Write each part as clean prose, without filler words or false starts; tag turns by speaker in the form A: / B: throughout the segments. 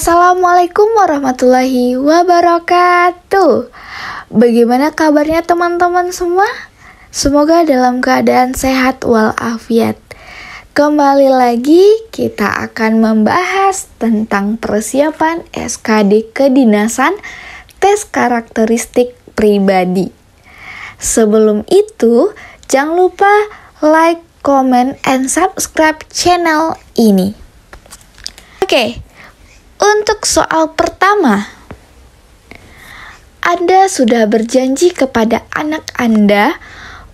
A: Assalamualaikum warahmatullahi wabarakatuh. Bagaimana kabarnya teman-teman semua? Semoga dalam keadaan sehat walafiat. Kembali lagi kita akan membahas tentang persiapan SKD kedinasan tes karakteristik pribadi. Sebelum itu, jangan lupa like, comment, and subscribe channel ini. Oke. Untuk soal pertama, Anda sudah berjanji kepada anak Anda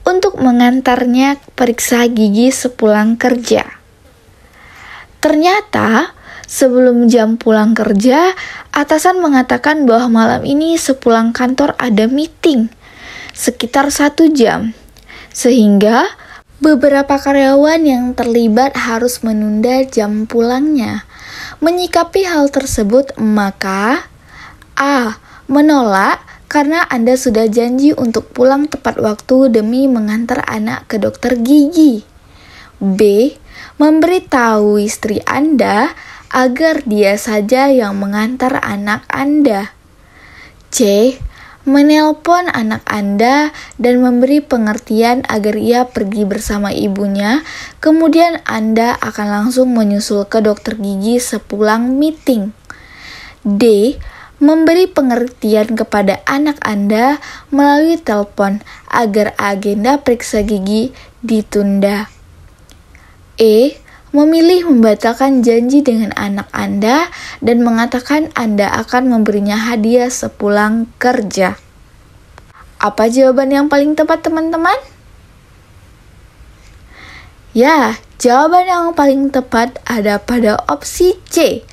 A: untuk mengantarnya periksa gigi sepulang kerja. Ternyata, sebelum jam pulang kerja, atasan mengatakan bahwa malam ini sepulang kantor ada meeting, sekitar 1 jam. Sehingga, beberapa karyawan yang terlibat harus menunda jam pulangnya. Menyikapi hal tersebut, maka A. Menolak karena Anda sudah janji untuk pulang tepat waktu demi mengantar anak ke dokter gigi. B. Memberitahu istri Anda agar dia saja yang mengantar anak Anda. C. Menelpon anak Anda dan memberi pengertian agar ia pergi bersama ibunya, kemudian Anda akan langsung menyusul ke dokter gigi sepulang meeting. D. Memberi pengertian kepada anak Anda melalui telepon agar agenda periksa gigi ditunda. E. Memilih membatalkan janji dengan anak Anda dan mengatakan Anda akan memberinya hadiah sepulang kerja. Apa jawaban yang paling tepat, teman-teman? Ya, jawaban yang paling tepat ada pada opsi C.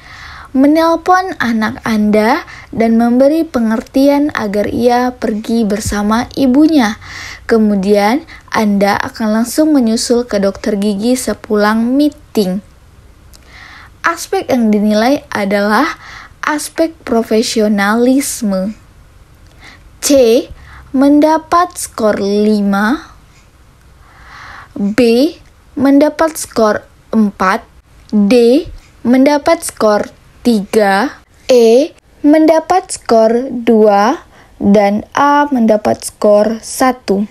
A: Menelpon anak Anda dan memberi pengertian agar ia pergi bersama ibunya. Kemudian, Anda akan langsung menyusul ke dokter gigi sepulang meeting. Aspek yang dinilai adalah aspek profesionalisme. C. Mendapat skor 5. B. Mendapat skor 4. D. Mendapat skor 3. E. Mendapat skor 2. Dan A. Mendapat skor 1.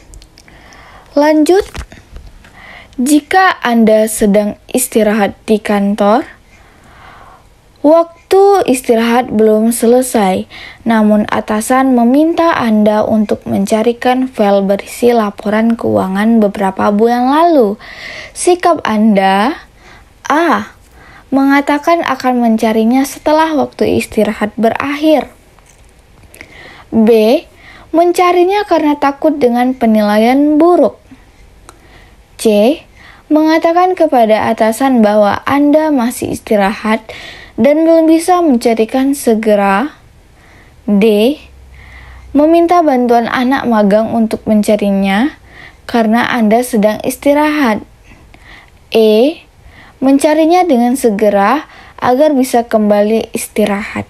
A: Lanjut, jika Anda sedang istirahat di kantor, waktu istirahat belum selesai, namun atasan meminta Anda untuk mencarikan file berisi laporan keuangan beberapa bulan lalu. Sikap Anda: A. Mengatakan akan mencarinya setelah waktu istirahat berakhir. B. Mencarinya karena takut dengan penilaian buruk. C. Mengatakan kepada atasan bahwa Anda masih istirahat dan belum bisa mencarikan segera. D. Meminta bantuan anak magang untuk mencarinya karena Anda sedang istirahat. E. Mencarinya dengan segera agar bisa kembali istirahat.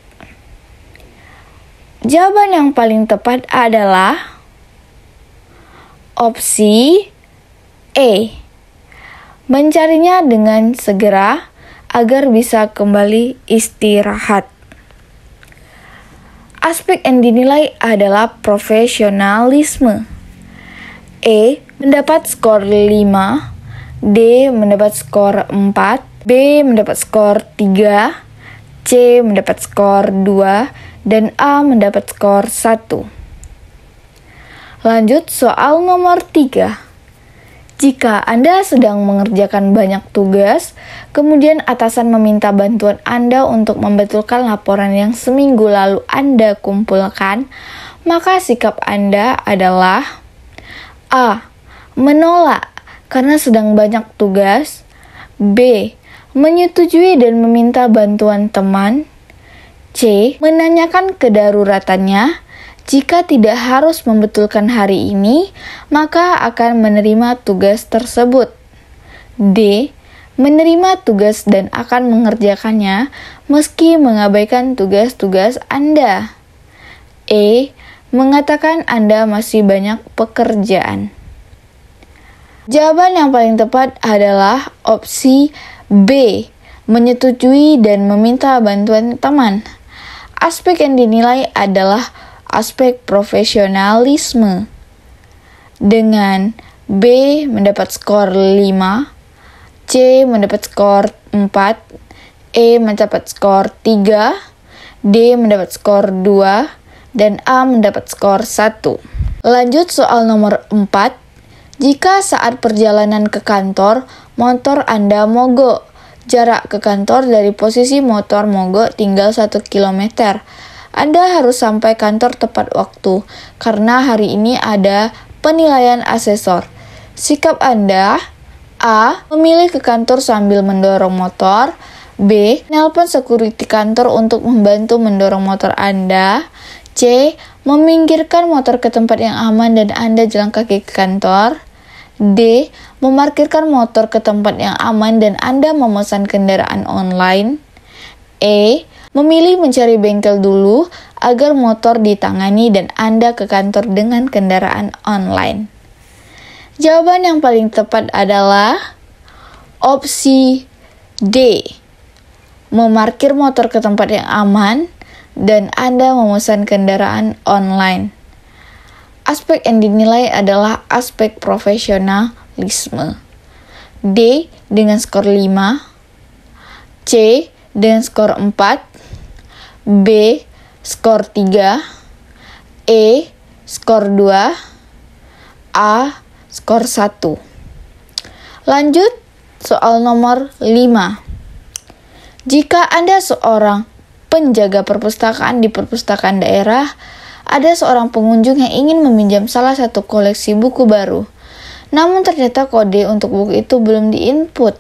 A: Jawaban yang paling tepat adalah opsi E. Mencarinya dengan segera agar bisa kembali istirahat. Aspek yang dinilai adalah profesionalisme. E. Mendapat skor 5. D. Mendapat skor 4. B. Mendapat skor 3. C. Mendapat skor 2. Dan A. Mendapat skor 1. Lanjut soal nomor 3. Jika Anda sedang mengerjakan banyak tugas, kemudian atasan meminta bantuan Anda untuk membetulkan laporan yang seminggu lalu Anda kumpulkan, maka sikap Anda adalah A. Menolak karena sedang banyak tugas. B. Menyetujui dan meminta bantuan teman. C. Menanyakan kedaruratannya. Jika tidak harus membetulkan hari ini, maka akan menerima tugas tersebut. D. Menerima tugas dan akan mengerjakannya meski mengabaikan tugas-tugas Anda. E. Mengatakan Anda masih banyak pekerjaan. Jawaban yang paling tepat adalah opsi B. menyetujui dan meminta bantuan teman. Aspek yang dinilai adalah aspek profesionalisme. Dengan B mendapat skor 5, C mendapat skor 4, E mendapat skor 3, D mendapat skor 2, dan A mendapat skor 1. Lanjut soal nomor 4. Jika saat perjalanan ke kantor, motor Anda mogok. Jarak ke kantor dari posisi motor mogok tinggal 1 km. Anda harus sampai kantor tepat waktu, karena hari ini ada penilaian asesor. Sikap Anda: A. Memilih ke kantor sambil mendorong motor. B. Nelpon security kantor untuk membantu mendorong motor Anda. C. Meminggirkan motor ke tempat yang aman dan Anda jalan kaki ke kantor. D. Memarkirkan motor ke tempat yang aman dan Anda memesan kendaraan online. E. Memilih mencari bengkel dulu agar motor ditangani dan Anda ke kantor dengan kendaraan online. Jawaban yang paling tepat adalah opsi D. Memarkir motor ke tempat yang aman dan Anda memesan kendaraan online. Aspek yang dinilai adalah aspek profesionalisme. D dengan skor 5, C dengan skor 4, B skor 3, E skor 2, A skor 1. Lanjut soal nomor 5. Jika Anda seorang penjaga perpustakaan di perpustakaan daerah, ada seorang pengunjung yang ingin meminjam salah satu koleksi buku baru. Namun ternyata kode untuk buku itu belum diinput.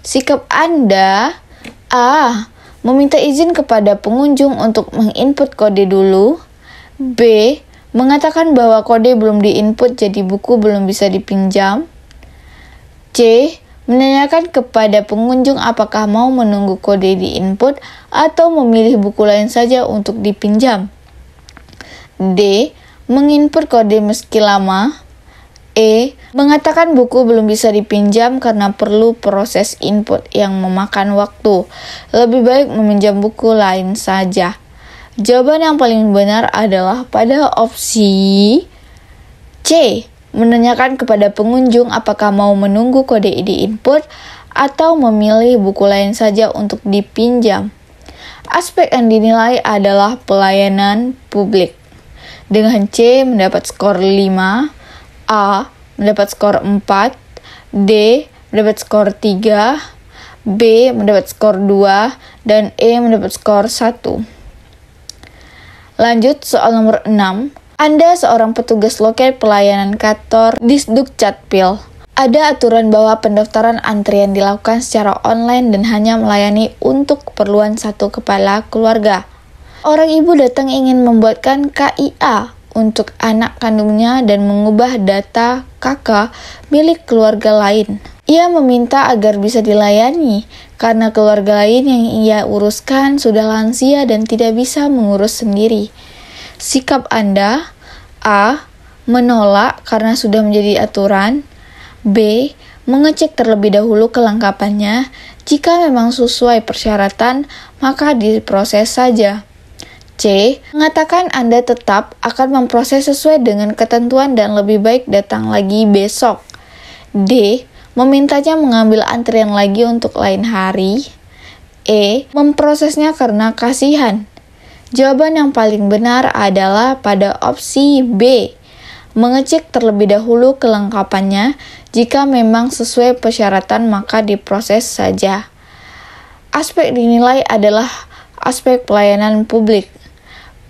A: Sikap Anda: A. Meminta izin kepada pengunjung untuk menginput kode dulu. B. Mengatakan bahwa kode belum diinput jadi buku belum bisa dipinjam. C. Menanyakan kepada pengunjung apakah mau menunggu kode diinput atau memilih buku lain saja untuk dipinjam. D. Menginput kode meski lama. E. Mengatakan buku belum bisa dipinjam karena perlu proses input yang memakan waktu. Lebih baik meminjam buku lain saja. Jawaban yang paling benar adalah pada opsi C. Menanyakan kepada pengunjung apakah mau menunggu kode diinput atau memilih buku lain saja untuk dipinjam. Aspek yang dinilai adalah pelayanan publik. Dengan C mendapat skor 5, A mendapat skor 4, D mendapat skor 3, B mendapat skor 2, dan E mendapat skor 1. Lanjut soal nomor 6. Anda seorang petugas loket pelayanan kantor Disduk Capil. Ada aturan bahwa pendaftaran antrian dilakukan secara online dan hanya melayani untuk keperluan satu kepala keluarga. Orang ibu datang ingin membuatkan KIA untuk anak kandungnya dan mengubah data KK milik keluarga lain. Ia meminta agar bisa dilayani karena keluarga lain yang ia uruskan sudah lansia dan tidak bisa mengurus sendiri. Sikap Anda: A. Menolak karena sudah menjadi aturan. B. Mengecek terlebih dahulu kelengkapannya. Jika memang sesuai persyaratan, maka diproses saja. C. Mengatakan Anda tetap akan memproses sesuai dengan ketentuan dan lebih baik datang lagi besok. D. Memintanya mengambil antrian lagi untuk lain hari. E. Memprosesnya karena kasihan. Jawaban yang paling benar adalah pada opsi B. Mengecek terlebih dahulu kelengkapannya. Jika memang sesuai persyaratan, maka diproses saja. Aspek dinilai adalah aspek pelayanan publik.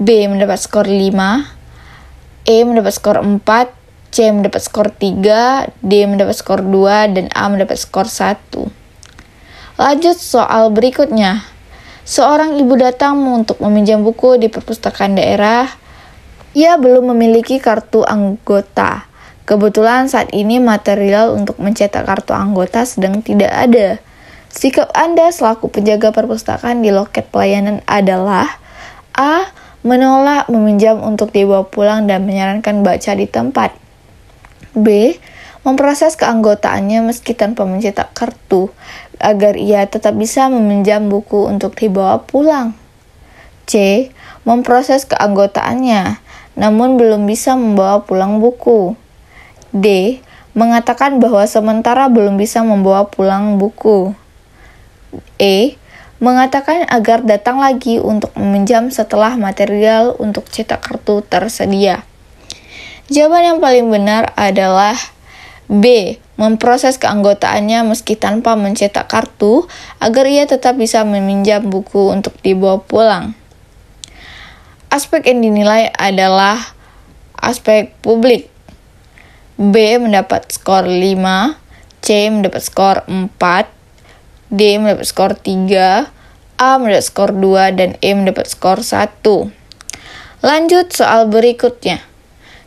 A: B mendapat skor 5, E mendapat skor 4, C mendapat skor 3, D mendapat skor 2, dan A mendapat skor 1. Lanjut soal berikutnya. Seorang ibu datang untuk meminjam buku di perpustakaan daerah. Ia belum memiliki kartu anggota. Kebetulan saat ini material untuk mencetak kartu anggota sedang tidak ada. Sikap Anda selaku penjaga perpustakaan di loket pelayanan adalah: A. Menolak meminjam untuk dibawa pulang dan menyarankan baca di tempat. B. Memproses keanggotaannya meski tanpa mencetak kartu. agar ia tetap bisa meminjam buku untuk dibawa pulang. C. Memproses keanggotaannya, namun belum bisa membawa pulang buku. D. Mengatakan bahwa sementara belum bisa membawa pulang buku. E. Mengatakan agar datang lagi untuk meminjam setelah material untuk cetak kartu tersedia. Jawaban yang paling benar adalah B. Memproses keanggotaannya meski tanpa mencetak kartu agar ia tetap bisa meminjam buku untuk dibawa pulang. Aspek yang dinilai adalah aspek publik. B mendapat skor 5, C mendapat skor 4, D mendapat skor 3, A mendapat skor 2, dan E mendapat skor 1. Lanjut soal berikutnya.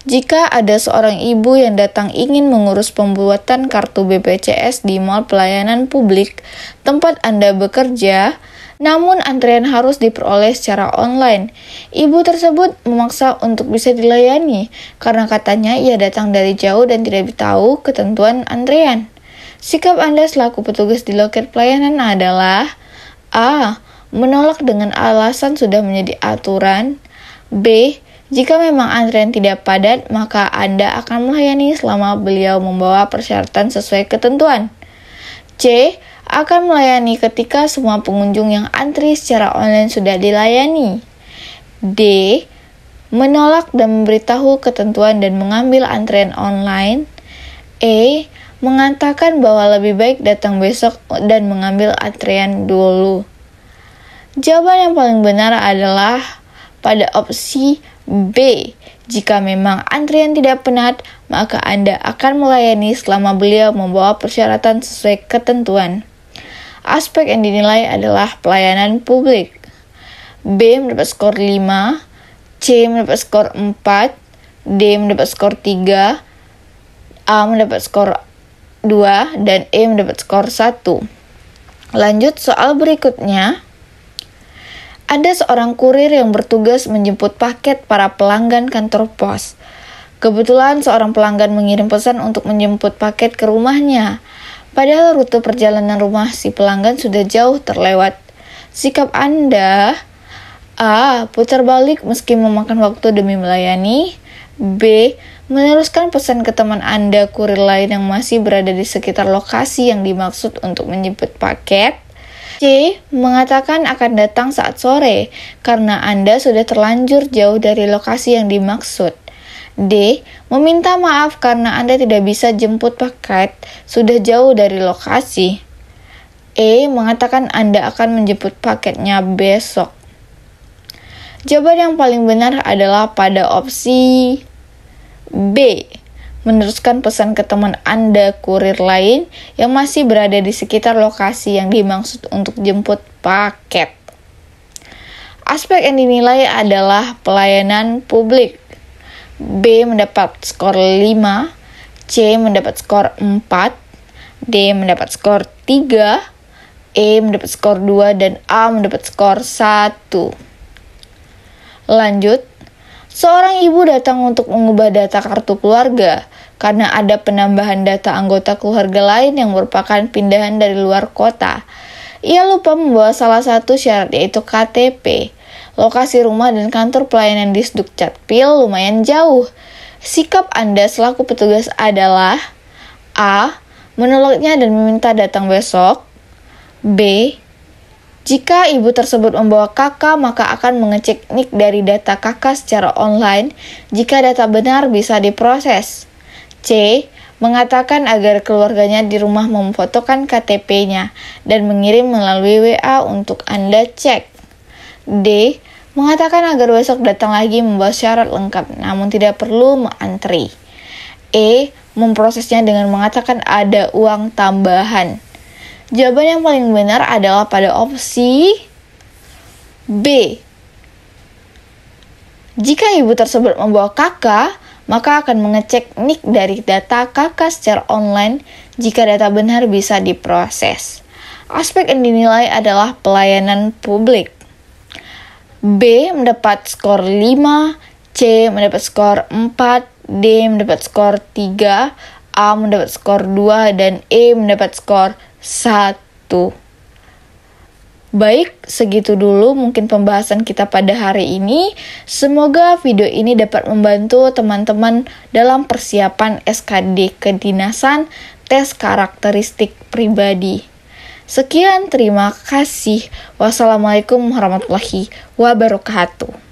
A: Jika ada seorang ibu yang datang ingin mengurus pembuatan kartu BPJS di Mall Pelayanan Publik tempat Anda bekerja, namun antrean harus diperoleh secara online. Ibu tersebut memaksa untuk bisa dilayani karena katanya ia datang dari jauh dan tidak tahu ketentuan antrean. Sikap Anda selaku petugas di loket pelayanan adalah A. Menolak dengan alasan sudah menjadi aturan. B. Jika memang antrean tidak padat, maka Anda akan melayani selama beliau membawa persyaratan sesuai ketentuan. C. Akan melayani ketika semua pengunjung yang antri secara online sudah dilayani. D. Menolak dan memberitahu ketentuan dan mengambil antrean online. E. Mengatakan bahwa lebih baik datang besok dan mengambil antrean dulu. Jawaban yang paling benar adalah pada opsi B. Jika memang antrian tidak penat, maka Anda akan melayani selama beliau membawa persyaratan sesuai ketentuan. Aspek yang dinilai adalah pelayanan publik. B mendapat skor 5, C mendapat skor 4, D mendapat skor 3, A mendapat skor 2, dan E mendapat skor 1. Lanjut soal berikutnya. Ada seorang kurir yang bertugas menjemput paket para pelanggan kantor pos. Kebetulan seorang pelanggan mengirim pesan untuk menjemput paket ke rumahnya. Padahal rute perjalanan rumah si pelanggan sudah jauh terlewat. Sikap Anda: A. Putar balik meski memakan waktu demi melayani. B. Meneruskan pesan ke teman Anda kurir lain yang masih berada di sekitar lokasi yang dimaksud untuk menjemput paket. C. Mengatakan akan datang saat sore karena Anda sudah terlanjur jauh dari lokasi yang dimaksud. D. Meminta maaf karena Anda tidak bisa jemput paket sudah jauh dari lokasi. E. Mengatakan Anda akan menjemput paketnya besok. Jawaban yang paling benar adalah pada opsi B. Meneruskan pesan ke teman Anda kurir lain yang masih berada di sekitar lokasi yang dimaksud untuk jemput paket. Aspek yang dinilai adalah pelayanan publik. B mendapat skor 5, C mendapat skor 4, D mendapat skor 3, E mendapat skor 2, dan A mendapat skor 1. Lanjut, seorang ibu datang untuk mengubah data kartu keluarga karena ada penambahan data anggota keluarga lain yang merupakan pindahan dari luar kota. Ia lupa membawa salah satu syarat, yaitu KTP. Lokasi rumah dan kantor pelayanan di Dukcapil lumayan jauh. Sikap Anda selaku petugas adalah A. Menolaknya dan meminta datang besok. B. Jika ibu tersebut membawa KK, maka akan mengecek NIK dari data KK secara online. Jika data benar, bisa diproses. C. Mengatakan agar keluarganya di rumah memfotokan KTP-nya dan mengirim melalui WA untuk Anda cek. D. Mengatakan agar besok datang lagi membawa syarat lengkap namun tidak perlu mengantri. E. Memprosesnya dengan mengatakan ada uang tambahan. Jawaban yang paling benar adalah pada opsi B. Jika ibu tersebut membawa KK, maka akan mengecek NIK dari data KK secara online. Jika data benar, bisa diproses. Aspek yang dinilai adalah pelayanan publik. B mendapat skor 5, C mendapat skor 4, D mendapat skor 3, A mendapat skor 2, dan E mendapat skor 1. wabarakatuh. Baik, segitu dulu mungkin pembahasan kita pada hari ini. Semoga video ini dapat membantu teman-teman dalam persiapan SKD kedinasan tes karakteristik pribadi. Sekian, terima kasih. Wassalamualaikum warahmatullahi wabarakatuh.